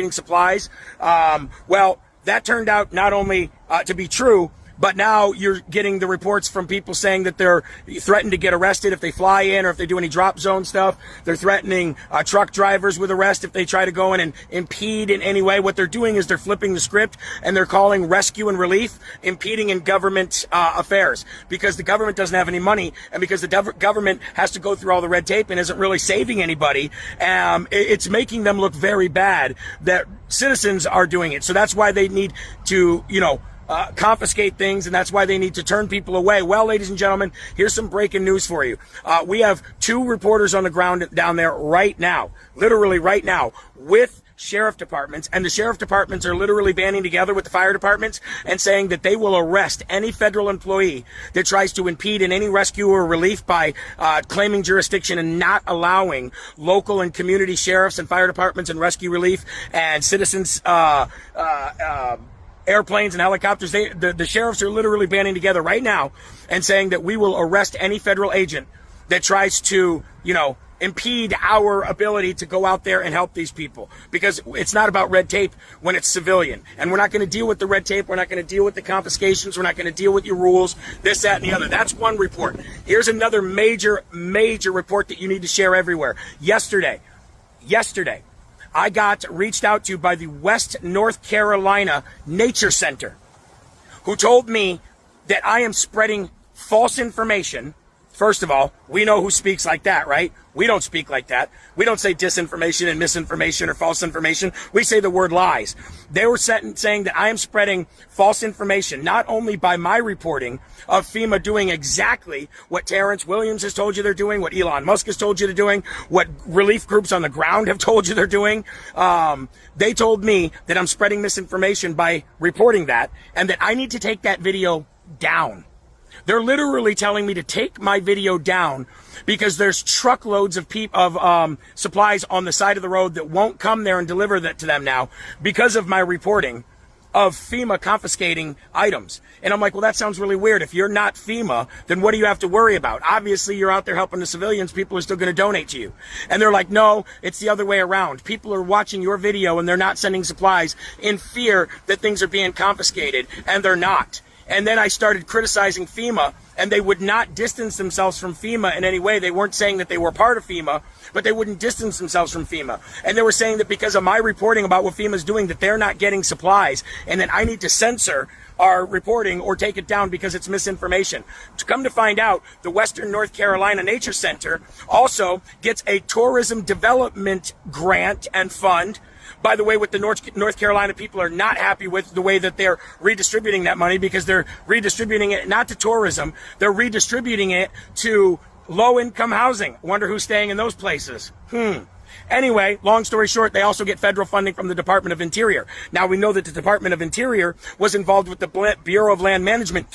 getting supplies. Well, that turned out not only to be true, but now you're getting the reports from people saying that they're threatened to get arrested if they fly in or if they do any drop zone stuff. They're threatening truck drivers with arrest if they try to go in and impede in any way. What they're doing is they're flipping the script and they're calling rescue and relief impeding in government affairs, because the government doesn't have any money and because the government has to go through all the red tape and isn't really saving anybody. It's making them look very bad that citizens are doing it. So that's why they need to, confiscate things, and that's why they need to turn people away. Well, ladies and gentlemen, here's some breaking news for you. We have 2 reporters on the ground down there right now, literally right now, with sheriff departments, and the sheriff departments are literally banding together with the fire departments and saying that they will arrest any federal employee that tries to impede in any rescue or relief by claiming jurisdiction and not allowing local and community sheriffs and fire departments and rescue relief and citizens airplanes and helicopters. The sheriffs are literally banding together right now and saying that we will arrest any federal agent that tries to, impede our ability to go out there and help these people, because it's not about red tape when it's civilian. And we're not going to deal with the red tape. We're not going to deal with the confiscations. We're not going to deal with your rules, this, that, and the other. That's one report. Here's another major report that you need to share everywhere. Yesterday, I got reached out to by the West North Carolina Nature Center, who told me that I am spreading false information. First of all, we know who speaks like that, right? We don't speak like that. We don't say disinformation and misinformation or false information. We say the word lies. They were saying that I am spreading false information, not only by my reporting of FEMA doing exactly what Terrence Williams has told you they're doing, what Elon Musk has told you they're doing, what relief groups on the ground have told you they're doing. They told me that I'm spreading misinformation by reporting that, and that I need to take that video down. They're literally telling me to take my video down because there's truckloads of supplies on the side of the road that won't come there and deliver that to them now because of my reporting of FEMA confiscating items. And I'm like, well, that sounds really weird. If you're not FEMA, then what do you have to worry about? Obviously, you're out there helping the civilians. People are still going to donate to you. And they're like, no, it's the other way around. People are watching your video and they're not sending supplies in fear that things are being confiscated, and they're not. And then I started criticizing FEMA, and they would not distance themselves from FEMA in any way. They weren't saying that they were part of FEMA, but they wouldn't distance themselves from FEMA. And they were saying that because of my reporting about what FEMA's doing, that they're not getting supplies, and that I need to censor our reporting or take it down because it's misinformation. To come to find out, the Western North Carolina Nature Center also gets a tourism development grant and fund. By the way, what the North Carolina people are not happy with the way that they're redistributing that money, because they're redistributing it not to tourism, they're redistributing it to low-income housing. Wonder who's staying in those places. Anyway, long story short, they also get federal funding from the Department of Interior. Now, we know that the Department of Interior was involved with the Bureau of Land Management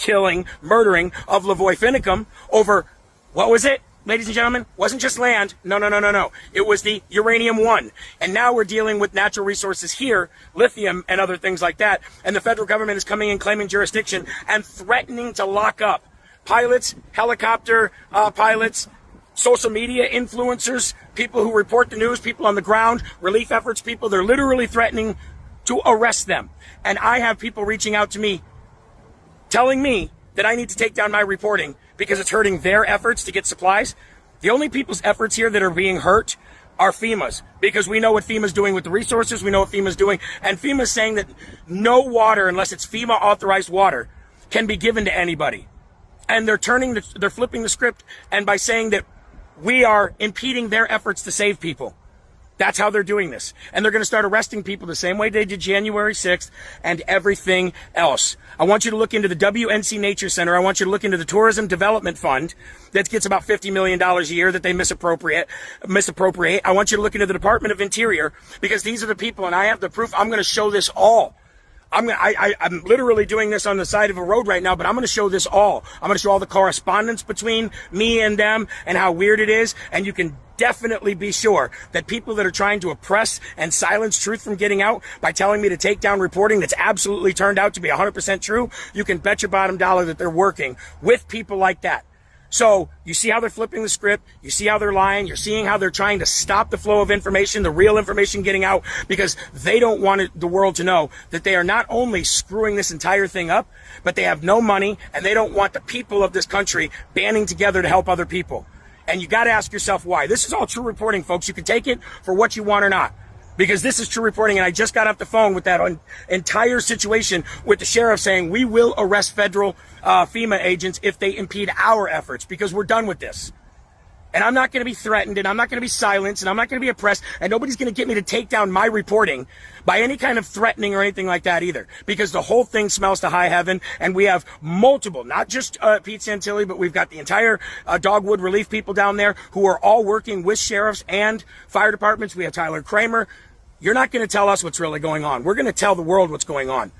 murdering of Lavoy Finicum over, what was it? Ladies and gentlemen, wasn't just land. No. It was the uranium one. And now we're dealing with natural resources here, lithium and other things like that. And the federal government is coming in, claiming jurisdiction and threatening to lock up pilots, helicopter pilots, social media influencers, people who report the news, people on the ground, relief efforts people. They're literally threatening to arrest them. And I have people reaching out to me, telling me that I need to take down my reporting because it's hurting their efforts to get supplies. The only people's efforts here that are being hurt are FEMA's, because we know what FEMA's doing with the resources. We know what FEMA's doing. And FEMA's saying that no water, unless it's FEMA authorized water, can be given to anybody. And they're flipping the script, and by saying that we are impeding their efforts to save people. That's how they're doing this. And they're going to start arresting people the same way they did January 6th and everything else. I want you to look into the WNC Nature Center. I want you to look into the Tourism Development Fund that gets about $50 million a year that they misappropriate. I want you to look into the Department of Interior, because these are the people, and I have the proof. I'm going to show this all. I'm literally doing this on the side of a road right now, but I'm going to show this all. I'm going to show all the correspondence between me and them and how weird it is. And you can definitely be sure that people that are trying to oppress and silence truth from getting out by telling me to take down reporting that's absolutely turned out to be 100% true, you can bet your bottom dollar that they're working with people like that. So you see how they're flipping the script. You see how they're lying. You're seeing how they're trying to stop the flow of information, the real information getting out, because they don't want the world to know that they are not only screwing this entire thing up, but they have no money, and they don't want the people of this country banding together to help other people. And you got to ask yourself why. This is all true reporting, folks. You can take it for what you want or not, because this is true reporting. And I just got off the phone with that entire situation with the sheriff saying we will arrest federal FEMA agents if they impede our efforts, because we're done with this. And I'm not going to be threatened, and I'm not going to be silenced, and I'm not going to be oppressed, and nobody's going to get me to take down my reporting by any kind of threatening or anything like that either, because the whole thing smells to high heaven, and we have multiple, not just Pete Santilli, but we've got the entire Dogwood relief people down there who are all working with sheriffs and fire departments. We have Tyler Kramer. You're not going to tell us what's really going on. We're going to tell the world what's going on.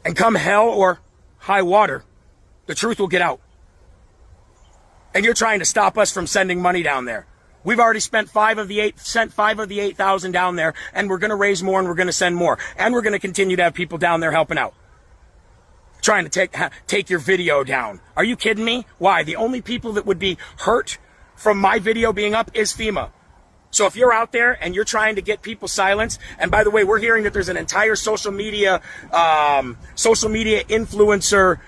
And come hell or high water, the truth will get out. And you're trying to stop us from sending money down there. We've already sent 5 of the 8,000 down there, and we're going to raise more, and we're going to send more. And we're going to continue to have people down there helping out. Trying to take your video down. Are you kidding me? Why? The only people that would be hurt from my video being up is FEMA. So if you're out there and you're trying to get people silenced, and by the way, we're hearing that there's an entire social media influencer